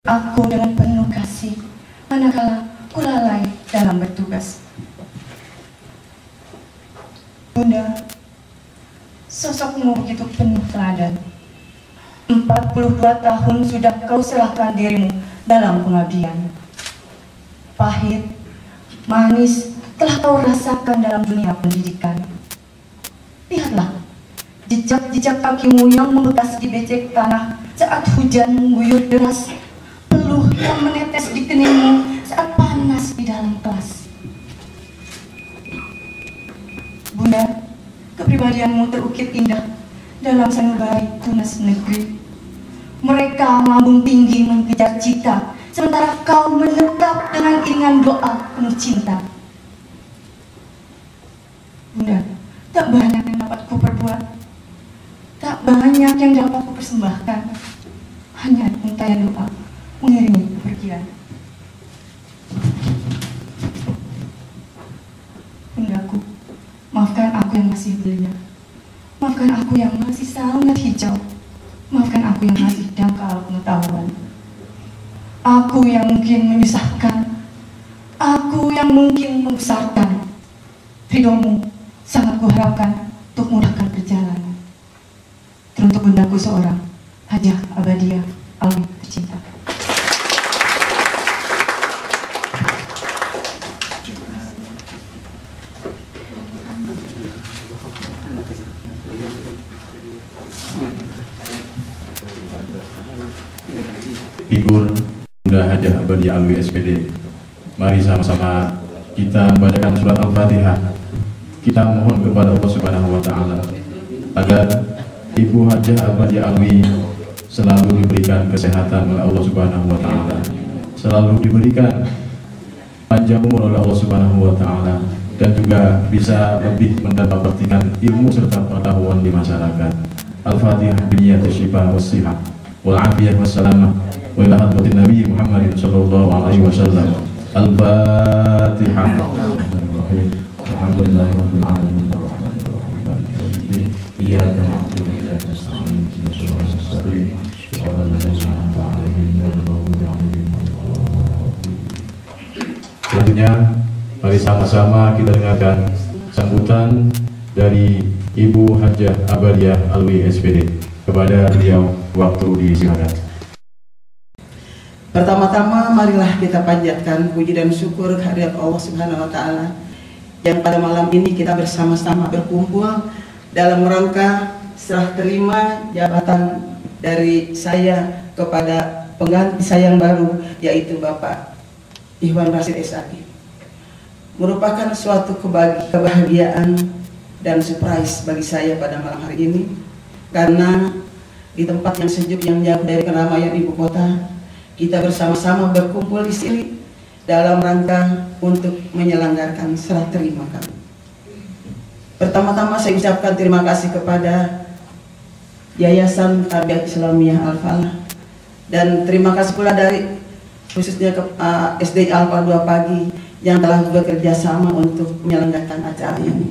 aku dengan penuh kasih, manakala ku lalai dalam bertugas. Bunda, sosokmu begitu penuh teladan. 42 tahun sudah kau serahkan dirimu dalam pengabdian. Pahit, manis telah kau rasakan dalam dunia pendidikan. Lihatlah, jejak-jejak kakimu yang membekas di becek tanah saat hujan mengguyur deras, peluh yang menetes di keningmu saat panas di dalam kelas. Bunda, kepribadianmu terukir indah dalam sanubari tunas negeri. Mereka melambung tinggi mengejar cita, sementara kau menetap dengan iringan doa penuh cinta. Bunda, tak banyak yang dapat ku perbuat, tak banyak yang dapat ku persembahkan, hanya untayan doa mengiringi kepergian. Bundaku, maafkan aku yang masih belia, maafkan aku yang masih sangat hijau, maafkan aku yang masih dangkal pengetahuan. Aku yang mungkin menyusahkan, aku yang mungkin membesarkan. Ridhomu sangat kuharapkan untuk mudahkan perjalanan. Teruntuk bundaku seorang, Hajah Abadiah Alwi tercinta. Figur Bunda Hajah Abadiah Alwi SPD. Mari sama-sama kita membacakan surat Al-Fatihah. Kita mohon kepada Allah Subhanahu wa Ta'ala agar Ibu Hajah Abadiah Alwi selalu diberikan kesehatan oleh Allah Subhanahu wa Ta'ala, selalu diberikan panjang umur oleh Allah Subhanahu wa Ta'ala, dan juga bisa lebih mendapatkan ilmu serta pengetahuan di masyarakat. Al-Fatihah biniyati syifa was-sihah wal afiyah wassalamah wa ila hadratin Nabi Muhammad sallallahu alaihi wasallam. Al-Fatihah. Alhamdulillahirabbil alamin arrahmanir rahim. Iyyaka na'budu wa iyyaka nasta'in. Ihdinas siratal mustaqim. Selanjutnya, mari sama-sama kita dengarkan sambutan dari Ibu Hajah Abadiah Alwi SPD. Kepada beliau waktu disilakan. Pertama-tama marilah kita panjatkan puji dan syukur kehadirat Allah Subhanahu wa Ta'ala yang pada malam ini kita bersama-sama berkumpul dalam rangka serah terima jabatan dari saya kepada pengganti saya yang baru, yaitu Bapak Ikhwan Rashid SAG. Merupakan suatu kebahagiaan dan surprise bagi saya pada malam hari ini, karena di tempat yang sejuk yang jauh dari keramaian ibu kota, kita bersama-sama berkumpul di sini dalam rangka untuk menyelenggarakan serah terima kami. Pertama-tama saya ucapkan terima kasih kepada Yayasan Tarbiyah Islamiyah Al-Falah, dan terima kasih pula dari khususnya ke SD Al-Falah 2 Pagi yang telah bekerja sama untuk menyelenggarakan acara ini.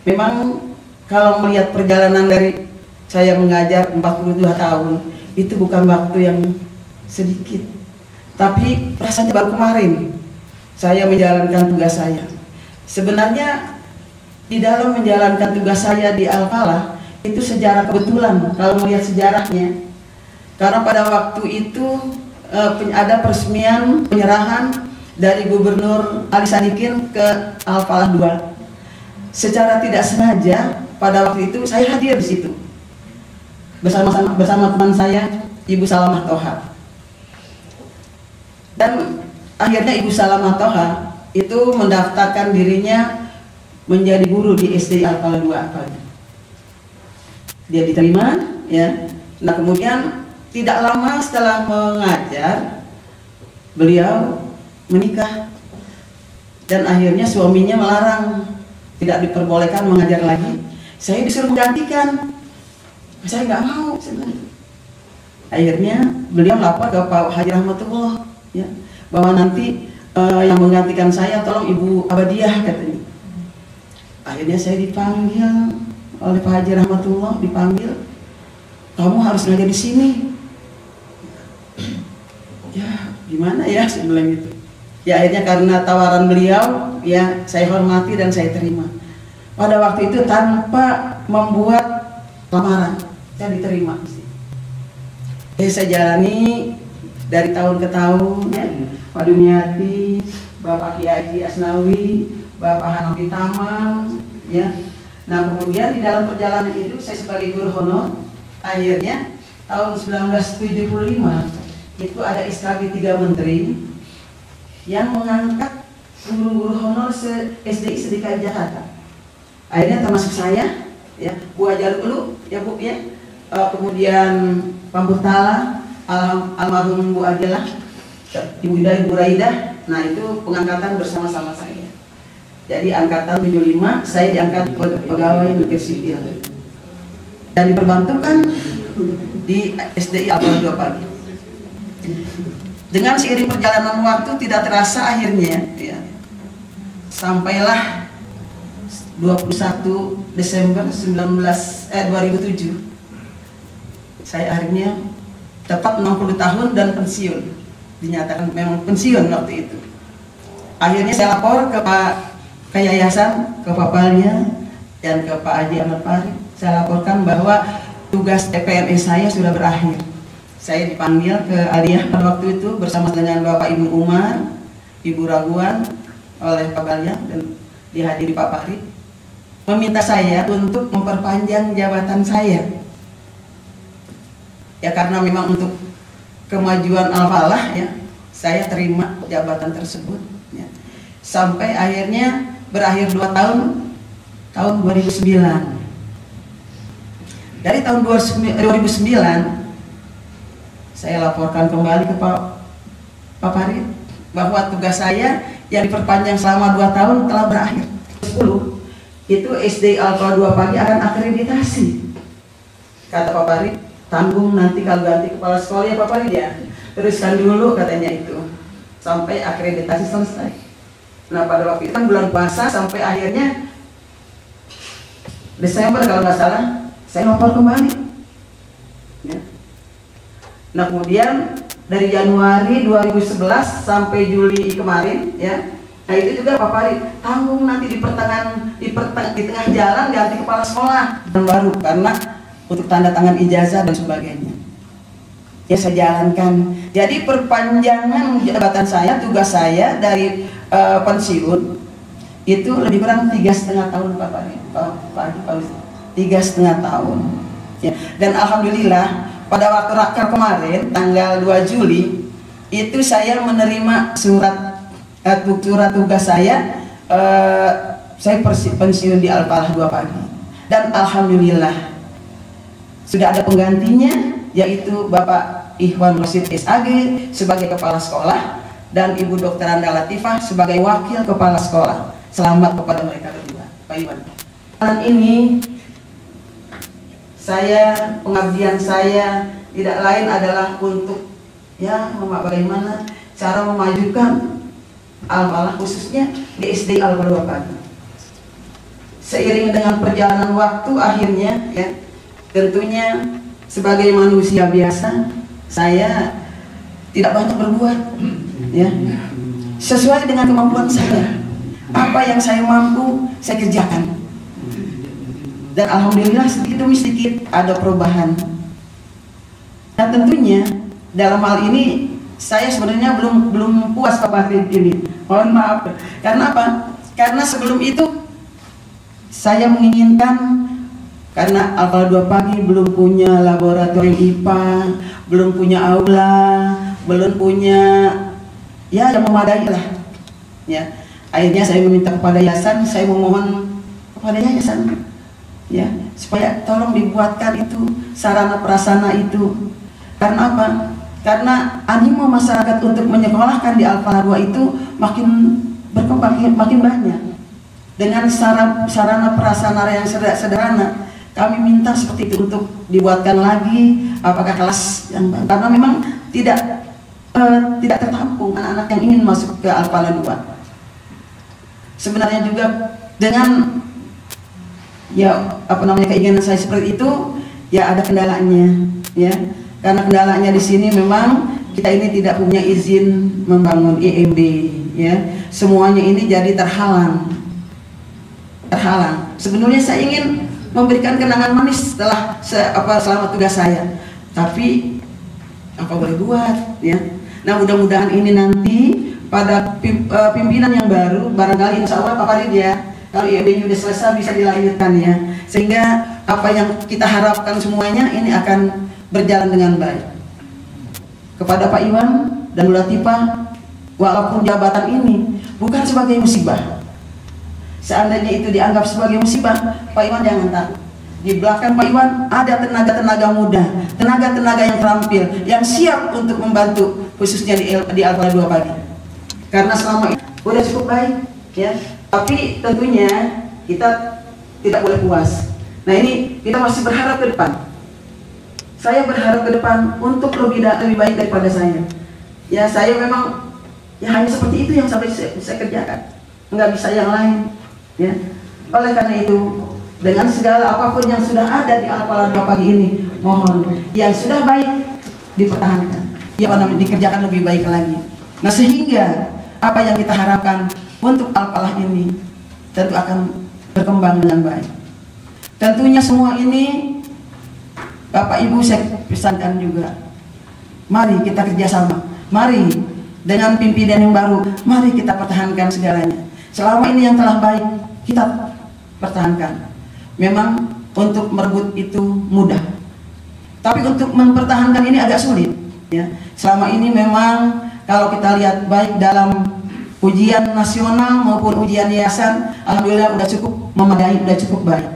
Memang kalau melihat perjalanan dari saya mengajar 42 tahun, itu bukan waktu yang sedikit. Tapi rasanya baru kemarin saya menjalankan tugas saya. Sebenarnya di dalam menjalankan tugas saya di Al-Falah itu sejarah kebetulan kalau melihat sejarahnya. Karena pada waktu itu ada peresmian penyerahan dari Gubernur Ali Sadikin ke Al-Falah 2. Secara tidak sengaja pada waktu itu saya hadir di situ bersama teman saya, Ibu Salamah Toha. Dan akhirnya Ibu Salamah Toha itu mendaftarkan dirinya menjadi guru di SD Al-Falah 2. Dia diterima, ya. Nah, kemudian tidak lama setelah mengajar, beliau menikah, dan akhirnya suaminya melarang, tidak diperbolehkan mengajar lagi. Saya disuruh menggantikan. Saya nggak mau sebenarnya. Akhirnya beliau lapor ke Pak Haji Rahmatullah, ya, bahwa nanti yang menggantikan saya tolong Ibu Abadiah, katanya. Akhirnya saya dipanggil oleh Pak Haji Rahmatullah, dipanggil, kamu harus ngajar di sini. ya gimana ya, saya bilang gitu. Ya akhirnya karena tawaran beliau, ya saya hormati dan saya terima. Pada waktu itu tanpa membuat lamaran, saya diterima. Jadi saya jalani dari tahun ke tahun, ya, Pak Dumiati, Bapak Kiai Asnawi, Bapak Hanafi Tamam, ya. Nah kemudian di dalam perjalanan itu saya sebagai guru honor, akhirnya tahun 1975 itu ada SKB 3 Menteri yang mengangkat guru-guru honor SDI se-DKI Jakarta. Akhirnya termasuk saya, ya, Bu Ajar dulu, ya Bu, ya. Kemudian Pak Burtala, almarhum Bu Adilah, Ibu Ida, Ibu Raidah. Nah itu pengangkatan bersama-sama saya. Jadi angkatan 75, saya diangkat pegawai negeri sipil dan diperbantukan di SDI Al-Fala 2 Pagi. Dengan seiring perjalanan waktu tidak terasa akhirnya, ya, sampailah 21 Desember 2007 saya akhirnya tepat 60 tahun dan pensiun, dinyatakan memang pensiun waktu itu. Akhirnya saya lapor ke yayasan, ke Papalnya dan ke Pak Haji Ahmad Farid. Saya laporkan bahwa tugas TPNS saya sudah berakhir. Saya dipanggil ke Aliyah pada waktu itu bersama dengan Bapak Ibu Umar, Ibu Raguan oleh Pak Balya dan dihadiri Pak Farid, meminta saya untuk memperpanjang jabatan saya. Ya karena memang untuk kemajuan Al-Falah, ya, saya terima jabatan tersebut, ya. Sampai akhirnya berakhir 2 tahun, tahun 2009. Dari tahun 2009 saya laporkan kembali ke Pak Farid bahwa tugas saya yang diperpanjang selama 2 tahun telah berakhir. 10 itu SDI Al-Fala 2 Pagi akan akreditasi. Kata Pak Farid, tanggung nanti kalau ganti kepala sekolah ya Pak Farid, ya, teruskan dulu katanya itu sampai akreditasi selesai. Nah pada waktu itu kan bulan puasa sampai akhirnya Desember kalau nggak salah saya lapor kembali, ya. Nah kemudian dari Januari 2011 sampai Juli kemarin, ya, nah itu juga Pak Farid tanggung nanti di tengah jalan ganti kepala sekolah dan baru karena untuk tanda tangan ijazah dan sebagainya. Ya saya jalankan. Jadi perpanjangan jabatan saya, tugas saya dari pensiun itu lebih kurang 3,5 tahun Pak Farid, Pak 3,5 tahun. Ya. Dan alhamdulillah pada waktu raker kemarin tanggal 2 Juli itu saya menerima surat tugas saya pensiun di Al-Falah 2 Pagi. Dan alhamdulillah sudah ada penggantinya, yaitu Bapak Ikhwan Rosid SAG sebagai kepala sekolah dan Ibu Dr. Anda Latifah sebagai wakil kepala sekolah. Selamat kepada mereka berdua, Pak Iwan. Ini pengabdian saya tidak lain adalah untuk, ya, bagaimana cara memajukan Al-Falah khususnya di SDI Al-Fala 2 Pagi. Seiring dengan perjalanan waktu akhirnya, ya, tentunya sebagai manusia biasa saya tidak banyak berbuat, ya, sesuai dengan kemampuan saya. Apa yang saya mampu saya kerjakan. Dan alhamdulillah sedikit demi sedikit ada perubahan. Dan tentunya dalam hal ini saya sebenarnya belum puas Pak Farid ini. Mohon maaf. Karena apa? Karena sebelum itu saya menginginkan, karena Al-Fala 2 Pagi belum punya laboratorium IPA, belum punya aula, belum punya, ya, yang memadai lah, ya. Akhirnya saya meminta kepada yayasan, saya memohon kepada yayasan, ya, supaya tolong dibuatkan itu sarana prasarana itu. Karena apa? Karena animo masyarakat untuk menyekolahkan di Al-Falah 2 itu makin berkembang, makin banyak. Dengan sarana prasarana yang sederhana, kami minta seperti itu untuk dibuatkan lagi, apakah kelas yang baru, karena memang tidak tertampung anak-anak yang ingin masuk ke Al-Falah 2. Sebenarnya juga dengan, ya, keinginan saya seperti itu, ya, ada kendalanya, ya, karena kendalanya di sini memang kita ini tidak punya izin membangun IMB, ya. Semuanya ini jadi terhalang. Sebenarnya saya ingin memberikan kenangan manis selama tugas saya, tapi apa boleh buat, ya. Nah, mudah-mudahan ini nanti pada pimpinan yang baru, barangkali insya Allah Pak Farid, ya, kalau IMB-nya sudah selesai bisa dilanjutkan, ya, sehingga apa yang kita harapkan semuanya ini akan berjalan dengan baik. Kepada Pak Iwan dan Bu Latifah, walaupun jabatan ini bukan sebagai musibah, seandainya itu dianggap sebagai musibah, Pak Iwan jangan takut. Di belakang Pak Iwan ada tenaga-tenaga muda, tenaga-tenaga yang terampil, yang siap untuk membantu, khususnya di Al-Falah 2 pagi. Karena selama ini sudah cukup baik, ya. Tapi tentunya kita tidak boleh puas. Nah, ini kita masih berharap ke depan. Saya berharap ke depan untuk lebih baik daripada saya. Ya, saya memang ya hanya seperti itu yang sampai saya kerjakan, nggak bisa yang lain, ya. Oleh karena itu, dengan segala apapun yang sudah ada di Al-Falah 2 pagi ini, mohon yang sudah baik dipertahankan, ya, dikerjakan lebih baik lagi. Nah, sehingga apa yang kita harapkan untuk Al-Falah ini tentu akan berkembang dengan baik. Tentunya semua ini Bapak Ibu saya pesankan juga, mari kita kerjasama, mari dengan pimpinan yang baru, mari kita pertahankan segalanya. Selama ini yang telah baik kita pertahankan. Memang untuk merebut itu mudah, tapi untuk mempertahankan ini agak sulit, ya. Selama ini memang kalau kita lihat baik dalam ujian nasional maupun ujian yayasan, alhamdulillah udah cukup memadai, udah cukup baik.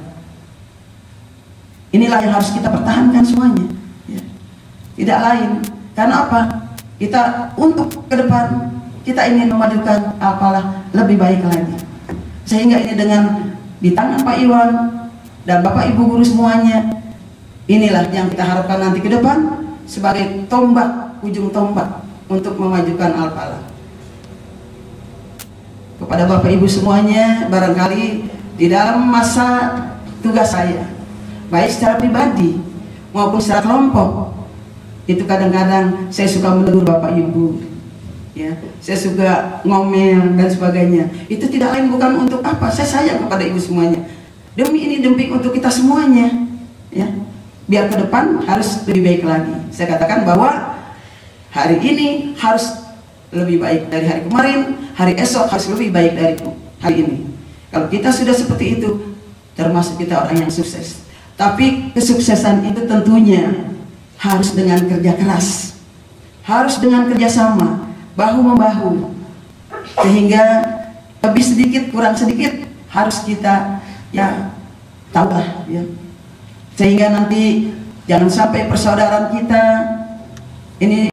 Inilah yang harus kita pertahankan semuanya, ya. Tidak lain. Karena apa? Kita untuk ke depan kita ingin memajukan Al-Falah lebih baik lagi. Sehingga ini dengan di tangan Pak Iwan dan Bapak Ibu guru semuanya, inilah yang kita harapkan nanti ke depan sebagai tombak, ujung tombak untuk memajukan Al-Falah. Kepada Bapak Ibu semuanya, barangkali di dalam masa tugas saya, baik secara pribadi maupun secara kelompok, itu kadang-kadang saya suka menegur Bapak Ibu, ya, saya suka ngomel dan sebagainya. Itu tidak lain bukan untuk apa, saya sayang kepada Ibu semuanya. Demi ini, demi untuk kita semuanya, ya, biar ke depan harus lebih baik lagi. Saya katakan bahwa hari ini harus lebih baik dari hari kemarin, hari esok harus lebih baik dari hari ini. Kalau kita sudah seperti itu, termasuk kita orang yang sukses. Tapi kesuksesan itu tentunya harus dengan kerja keras, harus dengan kerjasama, bahu-membahu, sehingga lebih sedikit kurang sedikit harus kita, ya, tahulah, ya, sehingga nanti jangan sampai persaudaraan kita ini